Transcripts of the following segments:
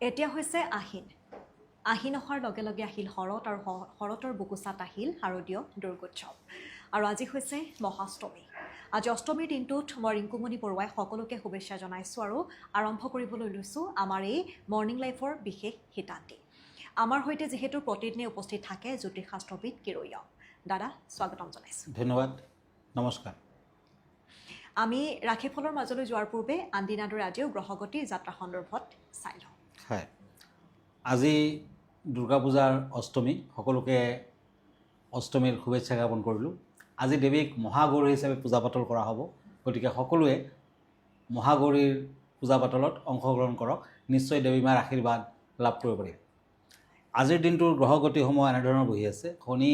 এতিয়া হৈছে আহিন আহিন অহাৰ লগে লগে আহিল শৰৎ আৰু শৰতৰ বুকুচাত আহিল শাৰদীয় দুৰ্গোৎসৱ আৰু আজি হৈছে মহাষ্টমী আজি অষ্টমীৰ দিনটোত মই ৰিংকুমণি বৰুৱাই সকলোকে শুভেচ্ছা জনাইছোঁ আৰু আৰম্ভ কৰিবলৈ লৈছোঁ আমাৰ এই মৰ্ণিং লাইফৰ বিশেষ হিতান্তি আমাৰ সৈতে যিহেতু প্ৰতিদিনে উপস্থিত থাকে জ্যোতিষশাস্ত্ৰবিদ কিৰৈয়া দাদা স্বাগতম জনাইছোঁ ধন্যবাদ নমস্কাৰ আমি ৰাশিফলৰ মাজলৈ যোৱাৰ পূৰ্বে আনদিনাৰ দৰে আজিও গ্ৰহগতিৰ যাত্ৰা সন্দৰ্ভত চাই লওঁ হয় আজি দুৰ্গা পূজাৰ অষ্টমী সকলোকে অষ্টমীৰ শুভেচ্ছা জ্ঞাপন কৰিলোঁ আজি দেৱীক মহাগৌৰী হিচাপে পূজা পাতল কৰা হ'ব গতিকে সকলোৱে মহাগৌৰীৰ পূজা পাতলত অংশগ্ৰহণ কৰক নিশ্চয় দেৱী মাৰ আশীৰ্বাদ লাভ কৰিব পাৰিব আজিৰ দিনটোৰ গ্ৰহগতিসমূহ এনেধৰণৰ বহি আছে শনি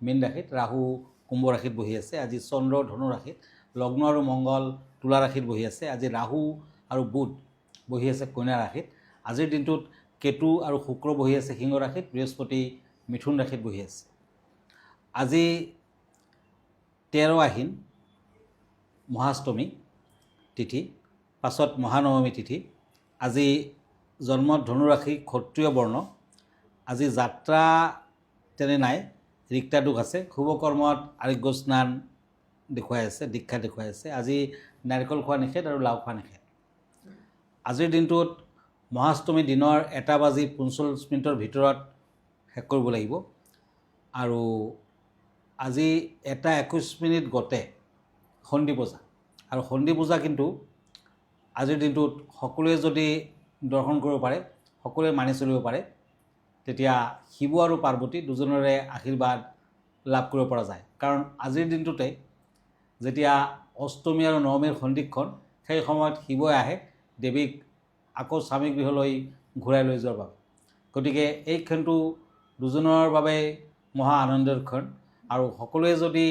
মীন ৰাশিত ৰাহু কুম্ভ ৰাশিত বহি আছে আজি চন্দ্ৰ ধনু ৰাশিত লগ্ন আৰু মংগল তুলা ৰাশিত বহি আছে আজি ৰাহু আৰু বুধ বহি আছে কন্যা ৰাশিত আজিৰ দিনটোত কেতু আৰু শুক্ৰ বহি আছে সিংহ ৰাশিত বৃহস্পতি মিথুন ৰাশিত বহি আছে আজি 13 আহিন মহাষ্টমী তিথি পাছত মহানৱমী তিথি আজি জন্ম ধনু ৰাশি ক্ষত্ৰিয় বৰ্ণ আজি যাত্ৰা তেনে নাই ৰিক্তা দুখ আছে শুভ কৰ্মত আৰোগ্য স্নান দেখুৱাই আছে দীক্ষা দেখুৱাই আছে আজি নাৰিকল খোৱা নিষেধ আৰু লাও খোৱা নিষেধ আজিৰ দিনটোত মহাষ্টমী দিনৰ 1:45 ভিতৰত শেষ কৰিব লাগিব আৰু আজি 1:21 গতে সন্ধি পূজা আৰু সন্ধি পূজা কিন্তু আজিৰ দিনটোত সকলোৱে যদি দৰ্শন কৰিব পাৰে সকলোৱে মানি চলিব পাৰে তেতিয়া শিৱ আৰু পাৰ্বতী দুজনৰে আশীৰ্বাদ লাভ কৰিব পৰা যায় কাৰণ আজিৰ দিনটোতে যেতিয়া অষ্টমী আৰু নৱমীৰ সন্ধিক্ষণ সেই সময়ত শিৱই আহে দেৱীক আকৌ স্বামী গৃহলৈ ঘূৰাই লৈ যোৱাৰ বাবে গতিকে এই ক্ষণটো দুজনৰ বাবে মহা আনন্দৰ ক্ষণ আৰু সকলোৱে যদি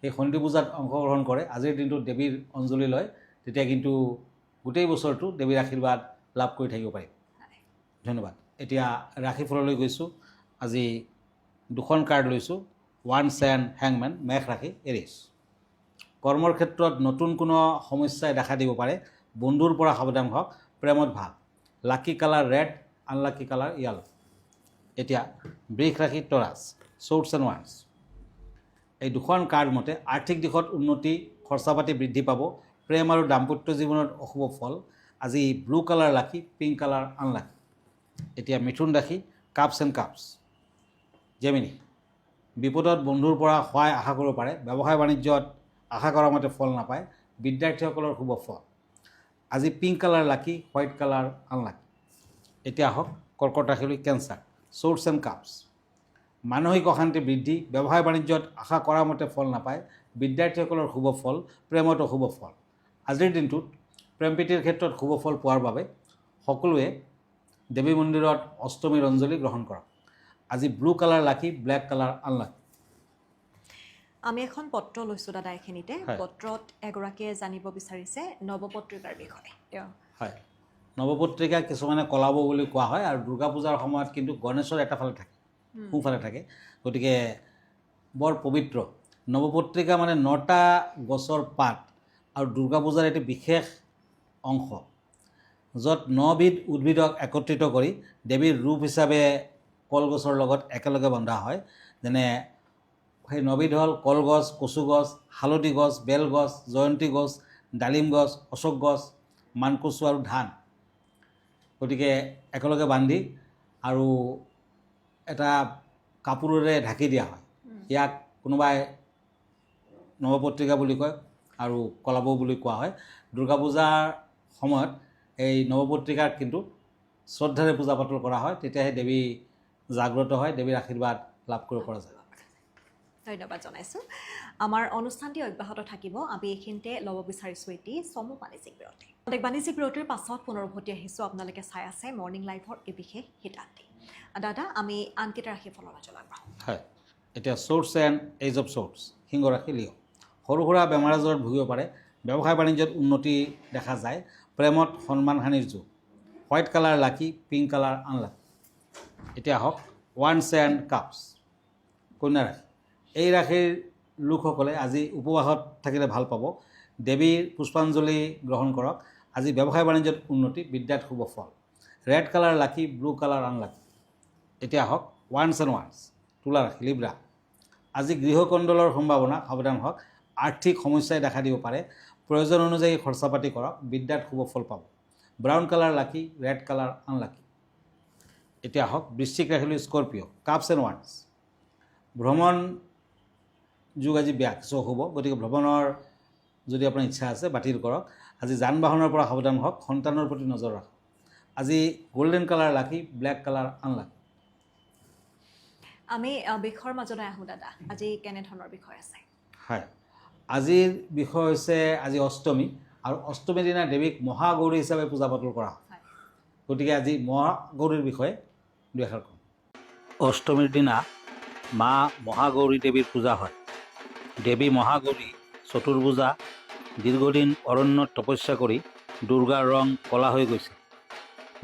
এই সন্ধি পূজাত অংশগ্ৰহণ কৰে আজিৰ দিনটোত দেৱীৰ অঞ্জলি লয় তেতিয়া কিন্তু গোটেই বছৰটো দেৱীৰ আশীৰ্বাদ লাভ কৰি থাকিব পাৰিব ধন্যবাদ এতিয়া ৰাশিফললৈ গৈছোঁ আজি দুখন কাৰ্ড লৈছোঁ ওৱান্স এণ্ড হেংমেন মেষ ৰাশি এৰিছ কৰ্মৰ ক্ষেত্ৰত নতুন কোনো সমস্যাই দেখা দিব পাৰে বন্ধুৰ পৰা সাৱধান হওক প্ৰেমত ভাল lucky colour red unlucky colour yellow এতিয়া বৃষ ৰাশি টৰাছ শ্বৰ্টছ এণ্ড ওৱান্স এই দুখন কাৰ্ড মতে আৰ্থিক দিশত উন্নতি খৰচা পাতি বৃদ্ধি পাব প্ৰেম আৰু দাম্পত্য জীৱনত অশুভ ফল আজি ব্লু কালাৰ লাকি পিংক কালাৰ আনলাকি এতিয়া মিথুন ৰাশি কাপছ এণ্ড কাপছ জেমিনি বিপদত বন্ধুৰ পৰা সহায় আশা কৰিব পাৰে ব্যৱসায় বাণিজ্যত আশা কৰা মতে ফল নাপায় বিদ্যাৰ্থীসকলৰ শুভ ফল আজি পিংক কালাৰ লাকি হোৱাইট কালাৰ আনলাকি এতিয়া আহক কৰ্কট ৰাশিলৈ কেঞ্চাৰ শ্বৰ্টছ এণ্ড কাপছ মানসিক অশান্তি বৃদ্ধি ব্যৱসায় বাণিজ্যত আশা কৰা মতে ফল নাপায় বিদ্যাৰ্থীসকলৰ শুভ ফল প্ৰেমত অশুভ ফল আজিৰ দিনটোত প্ৰেম প্ৰীতিৰ ক্ষেত্ৰত শুভ ফল পোৱাৰ বাবে সকলোৱে দেৱী মন্দিৰত অষ্টমীৰ অঞ্জলি গ্ৰহণ কৰক আজি ব্লু কালাৰ লাকি ব্লেক কালাৰ আনলাকি আমি এখন পত্ৰ লৈছোঁ দাদা এইখিনিতে পত্ৰত এগৰাকীয়ে জানিব বিচাৰিছে নৱপত্ৰিকাৰ বিষয়ে হয় নৱপত্ৰিকা কিছুমানে কলাব বুলি কোৱা হয় আৰু দুৰ্গা পূজাৰ সময়ত কিন্তু গণেশৰ এটা ফালে থাকে সোঁফালে থাকে গতিকে বৰ পবিত্ৰ নৱপত্ৰিকা মানে 9টা গছৰ পাত আৰু দুৰ্গা পূজাৰ এটি বিশেষ অংশ য'ত 9বিধ উদ্ভিদক একত্ৰিত কৰি দেৱীৰ ৰূপ হিচাপে কলগছৰ লগত একেলগে বন্ধা হয় যেনে সেই 9বিধ হ'ল কলগছ কচু গছ হালধি গছ বেলগছ জয়ন্তী গছ ডালিম গছ অশোক গছ মানকচু আৰু ধান গতিকে একেলগে বান্ধি আৰু এটা কাপোৰেৰে ঢাকি দিয়া হয় ইয়াক কোনোবাই নৱপত্ৰিকা বুলি কয় আৰু কলাব বুলি কোৱা হয় দুৰ্গা পূজাৰ সময়ত এই নৱপত্ৰিকাক কিন্তু শ্ৰদ্ধাৰে পূজা পাতল কৰা হয় তেতিয়াহে দেৱী জাগ্ৰত হয় দেৱীৰ আশীৰ্বাদ লাভ কৰিব পৰা যায় ধন্যবাদ জনাইছোঁ আমাৰ অনুষ্ঠানটি অব্যাহত থাকিব আমি এইখিনিতে ল'ব বিচাৰিছোঁ এটি চমু বাণিজ্যিক বিৰতি বাণিজ্যিক বিৰতিৰ পাছত পুনৰ উভতি আহিছোঁ আপোনালোকে চাই আছে মৰ্ণিং লাইভৰ এই বিশেষ হিতান্তি দাদা আমি আনকেইটা ৰাশিফলৰ মাজলৈ আগবাঢ়োঁ হয় এতিয়া shorts and edge of shorts সিংহ ৰাশি লিঅ সৰু সুৰা বেমাৰ আজাৰত ভুগিব পাৰে ব্যৱসায় বাণিজ্যত উন্নতি দেখা যায় প্ৰেমত সন্মান হানিৰ যুগ হোৱাইট কালাৰ লাকি পিংক কালাৰ আনলাকি এতিয়া আহক ওৱান্স এণ্ড কাপছ কন্যা ৰাশি এই ৰাশিৰ লোকসকলে আজি উপবাসত থাকিলে ভাল পাব দেৱীৰ পুষ্পাঞ্জলি গ্ৰহণ কৰক আজি ব্যৱসায় বাণিজ্যত উন্নতি বিদ্যাত শুভ ফল ৰেড কালাৰ লাকি, ব্লু কালাৰ আনলাকি। এতিয়া আহক ওৱান্স এণ্ড ওৱান্স, তুলা ৰাশি লিব্ৰা। আজি গৃহকণ্ডলৰ সম্ভাৱনা, সাৱধান হওক। আৰ্থিক সমস্যাই দেখা দিব পাৰে, প্ৰয়োজন অনুযায়ী খৰচা পাতি কৰক, বিদ্যাত শুভ ফল পাব। ব্ৰাউন কালাৰ লাকি, ৰেড কালাৰ আনলাকি। এতিয়া আহক বৃশ্চিক ৰাশিলৈ স্কৰপিঅ', কাপছ এণ্ড ওৱান্স। ভ্ৰমণ যুগ আজি বেয়া, কিছু অশুভ, গতিকে ভ্ৰমণৰ যদি আপোনাৰ ইচ্ছা আছে বাতিল কৰক। আজি যান বাহনৰ পৰা সাৱধান হওক, সন্তানৰ প্ৰতি নজৰ ৰাখক। আজি গল্ডেন কালাৰ লাকি, ব্লেক কালাৰ আনলাকি। আমি বিষয়ৰ মাজলৈ আহোঁ দাদা, আজি কেনেধৰণৰ বিষয় আছে? হয়, আজিৰ বিষয় হৈছে আজি অষ্টমী, আৰু অষ্টমীৰ দিনা দেৱীক মহাগৌৰী হিচাপে পূজা পাতল কৰা হয়। গতিকে আজি মহাগৌৰীৰ বিষয়ে দুআষাৰ কম। অষ্টমীৰ দিনা মা মহাগৌৰী দেৱীৰ পূজা হয়। দেৱী মহাগৌৰী চতুৰ্ভুজা, দীৰ্ঘদিন অৰণ্যত তপস্যা কৰি দুৰ্গাৰ ৰং ক'লা হৈ গৈছে।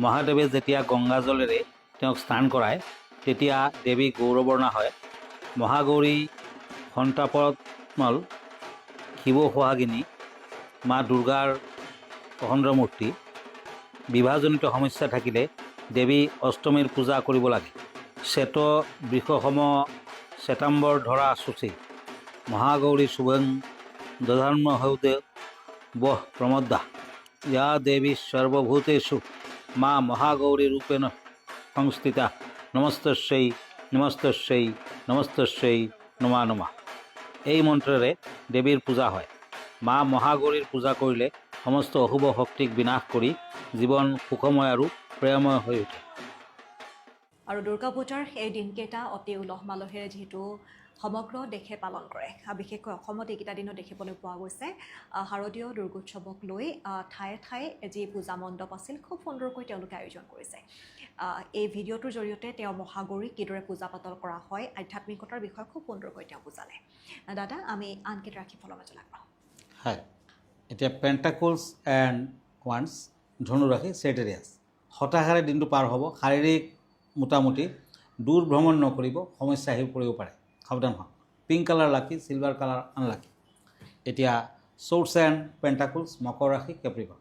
মহাদেৱে যেতিয়া গংগাজলেৰে তেওঁক স্নান কৰায় তেতিয়া দেৱী গৌৰৱৰ্ণা হয়। মহাগৌৰী সন্তাপমল, শিৱ সোহাগিনী, মা দুৰ্গাৰ অখণ্ড মূৰ্তি। বিবাহজনিত সমস্যা থাকিলে দেৱী অষ্টমীৰ পূজা কৰিব লাগে। শ্বেত বৃষসম শ্বেতাম্বৰ ধৰা শুচি, মহাগৌৰী শুভং দধাৰ্ম হৌদে বহ প্ৰমদ্দা, ইয়া দেৱী সৰ্বভূতেষু মা মহাগৌৰী ৰূপেণ সংস্থিতা, নমস্তস্যৈ নমস্তস্যৈ নমস্তস্যৈ নমা নমঃ। এই মন্ত্ৰেৰে দেৱীৰ পূজা হয়। মা মহাগৌৰীৰ পূজা কৰিলে সমস্ত অশুভ শক্তিক বিনাশ কৰি জীৱন সুখময় আৰু প্ৰেমময় হৈ উঠে। আৰু দুৰ্গা পূজাৰ এই দিনকেইটা অতি উলহ মালহেৰে যিহেতু সমগ্ৰ দেশে পালন কৰে, বিশেষকৈ অসমত এইকেইটা দিনত দেখিবলৈ পোৱা গৈছে শাৰদীয় দুৰ্গোৎসৱক লৈ ঠায়ে ঠায়ে যি পূজা মণ্ডপ আছিল খুব সুন্দৰকৈ তেওঁলোকে আয়োজন কৰিছে। এই ভিডিঅ'টোৰ জৰিয়তে তেওঁ মহাগৌৰীক কিদৰে পূজা পাতল কৰা হয়, আধ্যাত্মিকতাৰ বিষয়ে খুব সুন্দৰকৈ তেওঁ বুজালে। দাদা, আমি আনকেইটা ৰাশিফলৰ মাজলৈ আগবাঢ়োঁ। হয়, এতিয়া পেণ্টাকলছ এণ্ড ওৱান্স, ধনু ৰাশি, চেটেৰিয়াছ। হতাশাৰে দিনটো পাৰ হ'ব। শাৰীৰিক মোটামুটি দূৰ ভ্ৰমণ নকৰিব, সমস্যা আহি পৰিব পাৰে, সাৱধান হওক। পিংক কালাৰ লাকি, চিলভাৰ কালাৰ আনলাকি। এতিয়া ছৰ্ডছ এণ্ড পেণ্টাকলছ, মকৰ ৰাশি, কেপ্ৰিকন।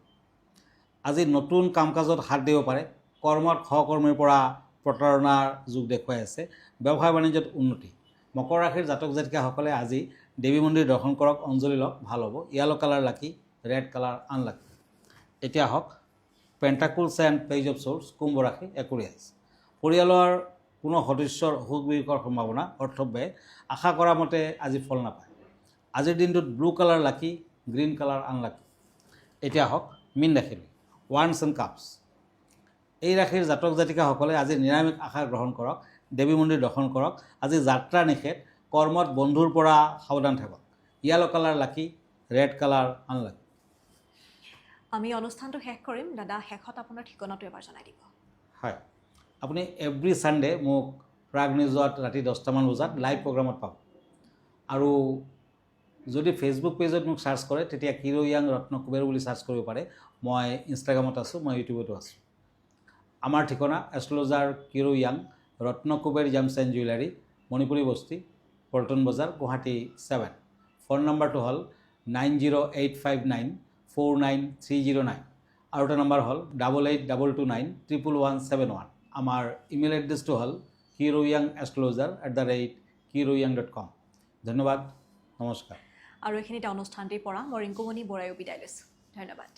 আজি নতুন কাম কাজত হাত দিব পাৰে। কৰ্মত সহকৰ্মীৰ পৰা প্ৰতাৰণাৰ যুগ দেখুৱাই আছে। ব্যৱসায় বাণিজ্যত উন্নতি। মকৰ ৰাশিৰ জাতক জাতিকাসকলে আজি দেৱী মন্দিৰ দৰ্শন কৰক, অঞ্জলি লওক, ভাল হ'ব। য়েল্ল' কালাৰ লাকি, ৰেড কালাৰ আনলাকি। এতিয়া আহক পেণ্টাকলছ এণ্ড পেজ অফ ছৰ্ডছ, কুম্ভ ৰাশি, একুৰিয়াছ। পৰিয়ালৰ কোনো সদস্যৰ অসুখ বিসুখৰ সম্ভাৱনা, অৰ্থব্যয়, আশা কৰা মতে আজি ফল নাপায়। আজিৰ দিনটোত ব্লু কালাৰ লাকি, গ্ৰীণ কালাৰ আনলাকি। এতিয়া আহক মীন ৰাশিলৈ, ওৱান্স এণ্ড কাপছ। এই ৰাশিৰ জাতক জাতিকাসকলে আজি নিৰামিষ আহাৰ গ্ৰহণ কৰক, দেৱী মন্দিৰ দৰ্শন কৰক। আজি যাত্ৰা নিষেধ, কৰ্মত বন্ধুৰ পৰা সাৱধান থাকক। য়েল্ল' কালাৰ লাকি, ৰেড কালাৰ আনলাকি। আমি অনুষ্ঠানটো শেষ কৰিম। দাদা, শেষত আপোনাৰ ঠিকনাটো এবাৰ জনাই দিব। হয়, আপুনি এভৰি ছানডে মোক প্ৰাগ নিউজত ৰাতি 10টামান বজাত লাইভ প্ৰগ্ৰামত পাব। আৰু যদি ফেচবুক পেজত মোক চাৰ্চ কৰে তেতিয়া কিৰো য়াং ৰত্ন কুবেৰ বুলি চাৰ্চ কৰিব পাৰে। মই ইনষ্টাগ্ৰামত আছোঁ, মই ইউটিউবতো আছোঁ। আমাৰ ঠিকনা astrologer Kiro Yang, Ratna Kuber gems and jewellery, Manipuri Basti, Paltan বজাৰ, গুৱাহাটী 7। ফোন নম্বৰটো হ'ল 9085949309। আৰু এটা নম্বৰ হ'ল 8822911171। আমাৰ ইমেইল এড্ৰেছটো হ'ল kiroyangastrologer@kiroyang.com। ধন্যবাদ, নমস্কাৰ। আৰু এইখিনিতে অনুষ্ঠানটিৰ পৰা মই ৰিংকুমণি বৰাইও বিদায় লৈছোঁ। ধন্যবাদ।